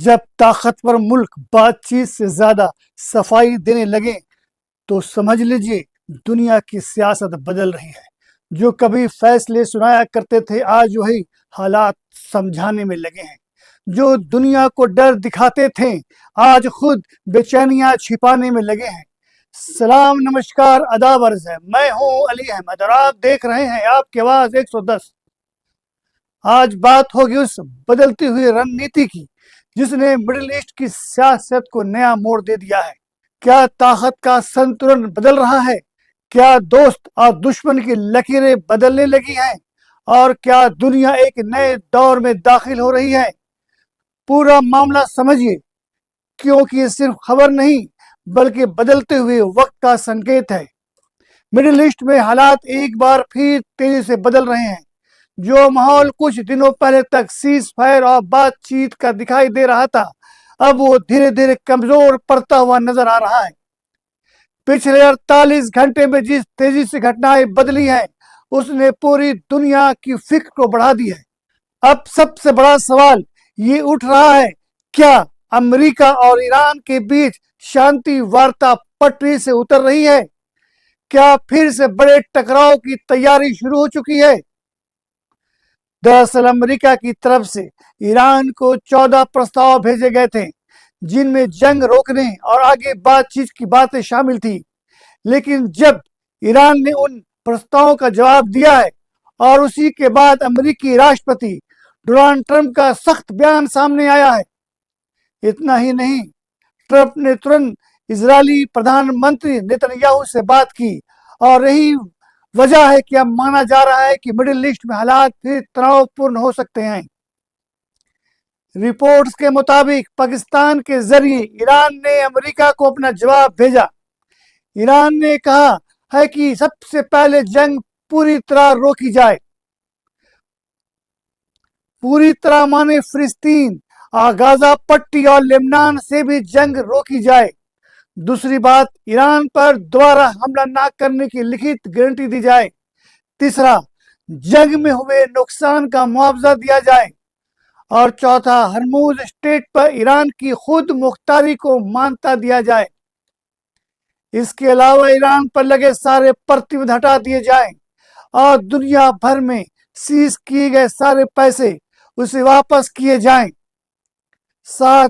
जब ताकतवर मुल्क बातचीत से ज्यादा सफाई देने लगे तो समझ लीजिए दुनिया की सियासत बदल रही है। जो कभी फैसले सुनाया करते थे आज वही हालात समझाने में लगे हैं। जो दुनिया को डर दिखाते थे आज खुद बेचैनियां छिपाने में लगे हैं। सलाम नमस्कार अदाब अर्ज़ है, मैं हूं अली अहमद और आप देख रहे हैं आपकी आवाज 110। आज बात होगी उस बदलती हुई रणनीति की जिसने मिडिल ईस्ट की सियासत को नया मोड़ दे दिया है। क्या ताकत का संतुलन बदल रहा है? क्या दोस्त और दुश्मन की लकीरें बदलने लगी हैं? और क्या दुनिया एक नए दौर में दाखिल हो रही है? पूरा मामला समझिए, क्योंकि ये सिर्फ खबर नहीं बल्कि बदलते हुए वक्त का संकेत है। मिडिल ईस्ट में हालात एक बार फिर तेजी से बदल रहे हैं। जो माहौल कुछ दिनों पहले तक सीज फायर और बातचीत का दिखाई दे रहा था अब वो धीरे धीरे कमजोर पड़ता हुआ नजर आ रहा है। पिछले 48 घंटे में जिस तेजी से घटनाएं बदली हैं उसने पूरी दुनिया की फिक्र को बढ़ा दी है। अब सबसे बड़ा सवाल ये उठ रहा है, क्या अमेरिका और ईरान के बीच शांति वार्ता पटरी से उतर रही है? क्या फिर से बड़े टकराव की तैयारी शुरू हो चुकी है? दरअसल अमेरिका की तरफ से ईरान को 14 प्रस्ताव भेजे गए थे जिनमें जंग रोकने और आगे बातचीत की बातें शामिल थी। लेकिन जब ईरान ने उन प्रस्तावों का जवाब दिया है और उसी के बाद अमेरिकी राष्ट्रपति डोनाल्ड ट्रंप का सख्त बयान सामने आया है। इतना ही नहीं, ट्रंप ने तुरंत इजरायली प्रधानमंत्री नेतन्याहू से बात की और यही वजह है कि अब माना जा रहा है कि मिडिल ईस्ट में हालात फिर तनावपूर्ण हो सकते हैं। रिपोर्ट्स के मुताबिक पाकिस्तान के जरिए ईरान ने अमेरिका को अपना जवाब भेजा। ईरान ने कहा है कि सबसे पहले जंग पूरी तरह रोकी जाए। पूरी तरह माने फिलिस्तीन और गाजा पट्टी और लेबनान से भी जंग रोकी जाए। दूसरी बात, ईरान पर दोबारा हमला न करने की लिखित गारंटी दी जाए। तीसरा, जंग में हुए नुकसान का मुआवजा दिया जाए। और चौथा, हरमुज स्टेट पर ईरान की खुद मुख्तारी को मान्यता दिया जाए। इसके अलावा ईरान पर लगे सारे प्रतिबंध हटा दिए जाएं और दुनिया भर में सीज किए गए सारे पैसे उसे वापस किए जाएं। साथ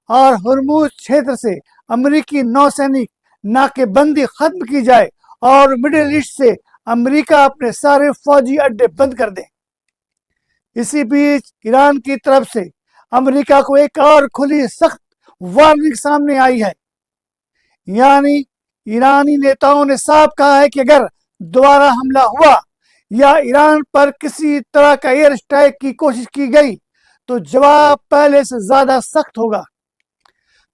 और हरमुज क्षेत्र से अमेरिकी नौसैनिक नाकेबंदी खत्म की जाए और मिडिल ईस्ट से अमेरिका अपने सारे फौजी अड्डे बंद कर दे। इसी बीच ईरान की तरफ से अमेरिका को एक और खुली सख्त वार्निंग सामने आई है। यानी ईरानी नेताओं ने साफ कहा है कि अगर दोबारा हमला हुआ या ईरान पर किसी तरह का एयर स्ट्राइक की कोशिश की गई तो जवाब पहले से ज्यादा सख्त होगा।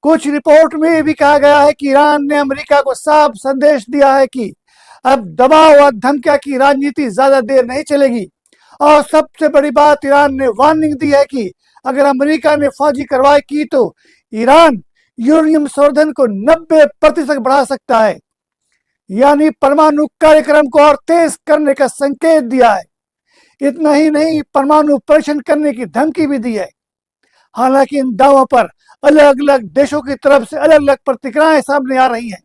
कुछ रिपोर्ट में भी कहा गया है कि ईरान ने अमेरिका को साफ संदेश दिया है कि अब दबाव और धमकियां की राजनीति ज्यादा देर नहीं चलेगी। और सबसे बड़ी बात, ईरान ने वार्निंग दी है कि अगर अमेरिका ने फौजी कार्रवाई की तो ईरान यूरेनियम संवर्धन को 90% बढ़ा सकता है। यानी परमाणु कार्यक्रम को और तेज करने का संकेत दिया है। इतना ही नहीं, परमाणु परीक्षण करने की धमकी भी दी है। हालांकि इन दावों पर अलग अलग देशों की तरफ से अलग अलग प्रतिक्रियाएं सामने आ रही हैं।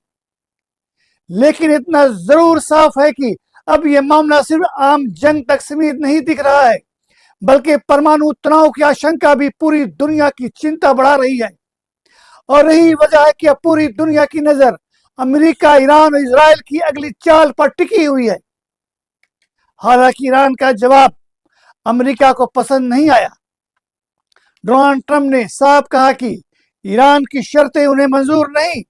लेकिन इतना जरूर साफ है कि अब यह मामला सिर्फ आम जंग तक सीमित नहीं दिख रहा है, बल्कि परमाणु तनाव की आशंका भी पूरी दुनिया की चिंता बढ़ा रही है। और यही वजह है कि अब पूरी दुनिया की नजर अमेरिका, ईरान और इजराइल की अगली चाल पर टिकी हुई है। हालांकि ईरान का जवाब अमेरिका को पसंद नहीं आया। डोनाल्ड ट्रंप ने साफ कहा कि ईरान की शर्तें उन्हें मंजूर नहीं।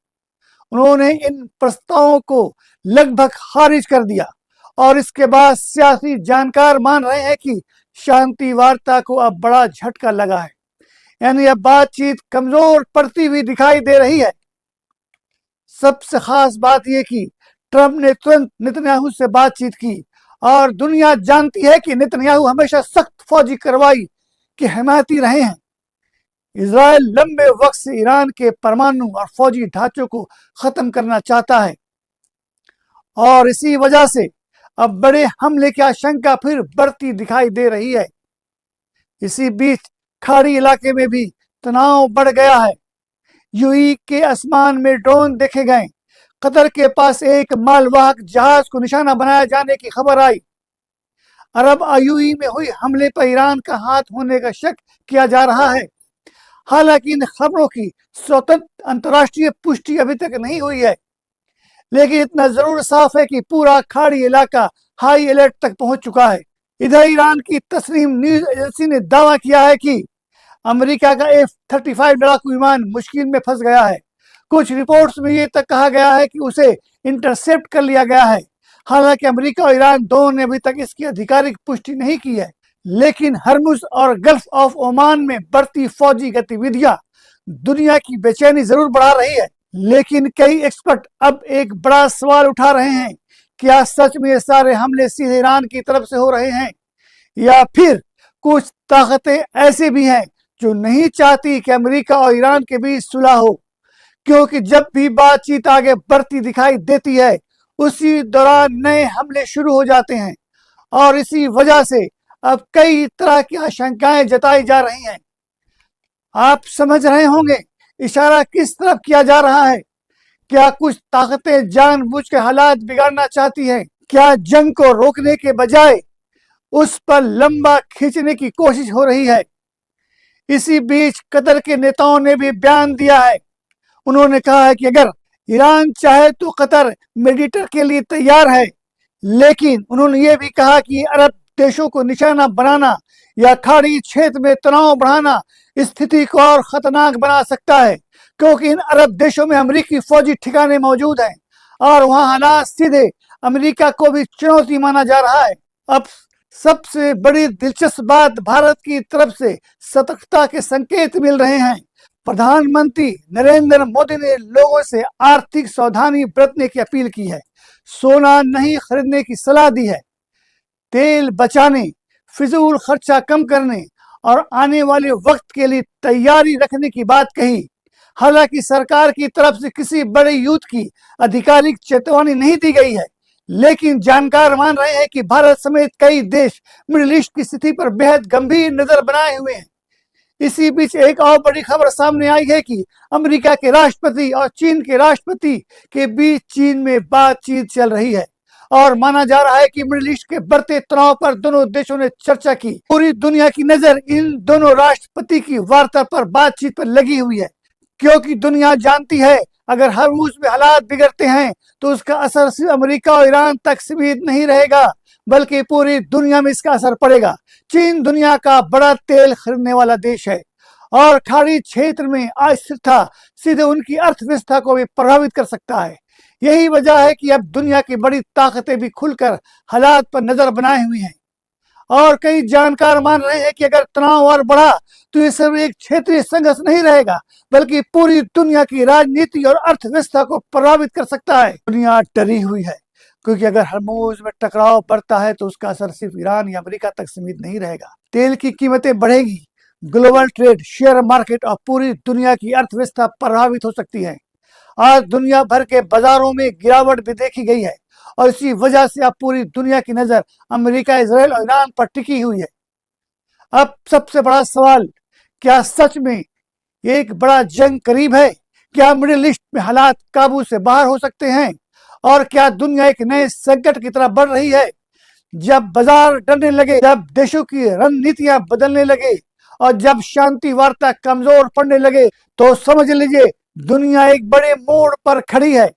उन्होंने इन प्रस्तावों को लगभग खारिज कर दिया और इसके बाद सियासी जानकार मान रहे हैं कि शांति वार्ता को अब बड़ा झटका लगा है। यानी अब बातचीत कमजोर पड़ती हुई दिखाई दे रही है। सबसे खास बात यह कि ट्रंप ने तुरंत नेतन्याहू से बातचीत की और दुनिया जानती है कि नेतन्याहू हमेशा सख्त फौजी कार्रवाई के हिमायती रहे हैं। इजराइल लंबे वक्त से ईरान के परमाणु और फौजी ढांचों को खत्म करना चाहता है और इसी वजह से अब बड़े हमले की आशंका फिर बढ़ती दिखाई दे रही है। इसी बीच खाड़ी इलाके में भी तनाव बढ़ गया है। यूएई के आसमान में ड्रोन देखे गए। कतर के पास एक मालवाहक जहाज को निशाना बनाया जाने की खबर आई। अरब यूएई में हुई हमले पर ईरान का हाथ होने का शक किया जा रहा है। हालांकि इन खबरों की स्वतंत्र अंतर्राष्ट्रीय पुष्टि अभी तक नहीं हुई है, लेकिन इतना जरूर साफ है कि पूरा खाड़ी इलाका हाई अलर्ट तक पहुंच चुका है। इधर ईरान की तस्नीम न्यूज एजेंसी ने दावा किया है कि अमेरिका का F-35 लड़ाकू विमान मुश्किल में फंस गया है। कुछ रिपोर्ट्स में ये तक कहा गया है कि उसे इंटरसेप्ट कर लिया गया है। हालांकि अमेरिका और ईरान दोनों ने अभी तक इसकी आधिकारिक पुष्टि नहीं की है, लेकिन हरमुज और गल्फ ऑफ ओमान में बढ़ती फौजी गतिविधियां दुनिया की बेचैनी जरूर बढ़ा रही है। लेकिन कई एक्सपर्ट अब एक बड़ा सवाल उठा रहे हैं, क्या सच में ये सारे हमले सीधे ईरान की तरफ से हो रहे हैं या फिर कुछ ताकतें ऐसी भी हैं जो नहीं चाहती कि अमेरिका और ईरान के बीच सुलह हो, क्योंकि जब भी बातचीत आगे बढ़ती दिखाई देती है उसी दौरान नए हमले शुरू हो जाते हैं और इसी वजह से अब कई तरह की आशंकाएं जताई जा रही हैं। आप समझ रहे होंगे इशारा किस तरफ किया जा रहा है। क्या कुछ ताकतें जानबूझ के हालात बिगाड़ना चाहती हैं? क्या जंग को रोकने के बजाय उस पर लंबा खींचने की कोशिश हो रही है? इसी बीच कतर के नेताओं ने भी बयान दिया है। उन्होंने कहा है कि अगर ईरान चाहे तो कतर मेडिएटर के लिए तैयार है, लेकिन उन्होंने ये भी कहा कि अरब देशों को निशाना बनाना या खाड़ी क्षेत्र में तनाव बढ़ाना स्थिति को और खतरनाक बना सकता है, क्योंकि इन अरब देशों में अमेरिकी फौजी ठिकाने मौजूद हैं और वहां हालात सीधे अमेरिका को भी चुनौती माना जा रहा है। अब सबसे बड़ी दिलचस्प बात, भारत की तरफ से सतर्कता के संकेत मिल रहे हैं। प्रधानमंत्री नरेंद्र मोदी ने लोगों से आर्थिक सावधानी बरतने की अपील की है, सोना नहीं खरीदने की सलाह दी है, तेल बचाने, फिजूल खर्चा कम करने और आने वाले वक्त के लिए तैयारी रखने की बात कही। हालांकि सरकार की तरफ से किसी बड़े युद्ध की आधिकारिक चेतावनी नहीं दी गई है, लेकिन जानकार मान रहे हैं कि भारत समेत कई देश मिडिल ईस्ट की स्थिति पर बेहद गंभीर नजर बनाए हुए हैं। इसी बीच एक और बड़ी खबर सामने आई है कि अमेरिका के राष्ट्रपति और चीन के राष्ट्रपति के बीच चीन में बातचीत चल रही है और माना जा रहा है कि मिडिल ईस्ट के बढ़ते तनाव पर दोनों देशों ने चर्चा की। पूरी दुनिया की नजर इन दोनों राष्ट्रपति की वार्ता पर बातचीत पर लगी हुई है, क्योंकि दुनिया जानती है अगर हरमुज में हालात बिगड़ते हैं तो उसका असर सिर्फ अमेरिका और ईरान तक सीमित नहीं रहेगा, बल्कि पूरी दुनिया में इसका असर पड़ेगा। चीन दुनिया का बड़ा तेल खरीदने वाला देश है और खाड़ी क्षेत्र में अस्थिरता सीधे उनकी अर्थव्यवस्था को भी प्रभावित कर सकता है। यही वजह है कि अब दुनिया की बड़ी ताकतें भी खुलकर हालात पर नजर बनाए हुई हैं और कई जानकार मान रहे हैं कि अगर तनाव और बढ़ा तो ये सिर्फ एक क्षेत्रीय संघर्ष नहीं रहेगा, बल्कि पूरी दुनिया की राजनीति और अर्थव्यवस्था को प्रभावित कर सकता है। दुनिया डरी हुई है, क्योंकि अगर हरमुज में टकराव बढ़ता है तो उसका असर सिर्फ ईरान या अमेरिका तक सीमित नहीं रहेगा। तेल की कीमतें बढ़ेगी, ग्लोबल ट्रेड, शेयर मार्केट और पूरी दुनिया की अर्थव्यवस्था प्रभावित हो सकती है। आज दुनिया भर के बाजारों में गिरावट भी देखी गई है और इसी वजह से अब पूरी दुनिया की नजर अमेरिका, इजराइल और ईरान पर टिकी हुई है। अब सबसे बड़ा सवाल, क्या सच में एक बड़ा जंग करीब है? क्या मिडिल ईस्ट में हालात काबू से बाहर हो सकते हैं और क्या दुनिया एक नए संकट की तरफ बढ़ रही है? जब बाजार डरने लगे, जब देशों की रणनीतियां बदलने लगे और जब शांति वार्ता कमजोर पड़ने लगे, तो समझ लीजिए दुनिया एक बड़े मोड़ पर खड़ी है।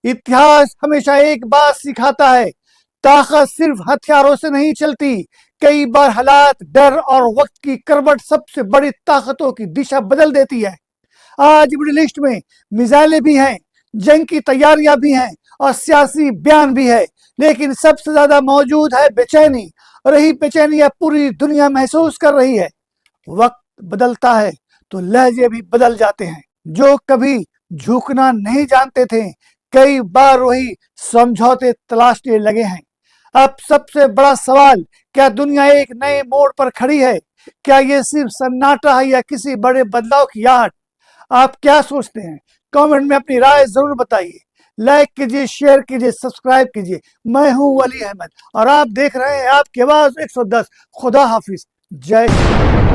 इतिहास हमेशा एक बात सिखाता है, ताकत सिर्फ हथियारों से नहीं चलती। कई बार हालात, डर और वक्त की करवट सबसे बड़ी ताकतों की दिशा बदल देती है। आज मिडिल ईस्ट में मिसाइलें भी हैं, जंग की तैयारियां भी हैं और सियासी बयान भी है, लेकिन सबसे ज्यादा मौजूद है बेचैनी, और यही बेचैनी अब पूरी दुनिया महसूस कर रही है। वक्त बदलता है तो लहजे भी बदल जाते हैं। जो कभी झुकना नहीं जानते थे, कई बार वही समझौते तलाशने लगे हैं। अब सबसे बड़ा सवाल, क्या दुनिया एक नए मोड़ पर खड़ी है? क्या ये सिर्फ सन्नाटा है या किसी बड़े बदलाव की आहट? आप क्या सोचते हैं? कमेंट में अपनी राय जरूर बताइए। लाइक कीजिए, शेयर कीजिए, सब्सक्राइब कीजिए। मैं हूं वली अहमद और आप देख रहे हैं आपकी आवाज 110। खुदा हाफिज। जय श्री राम।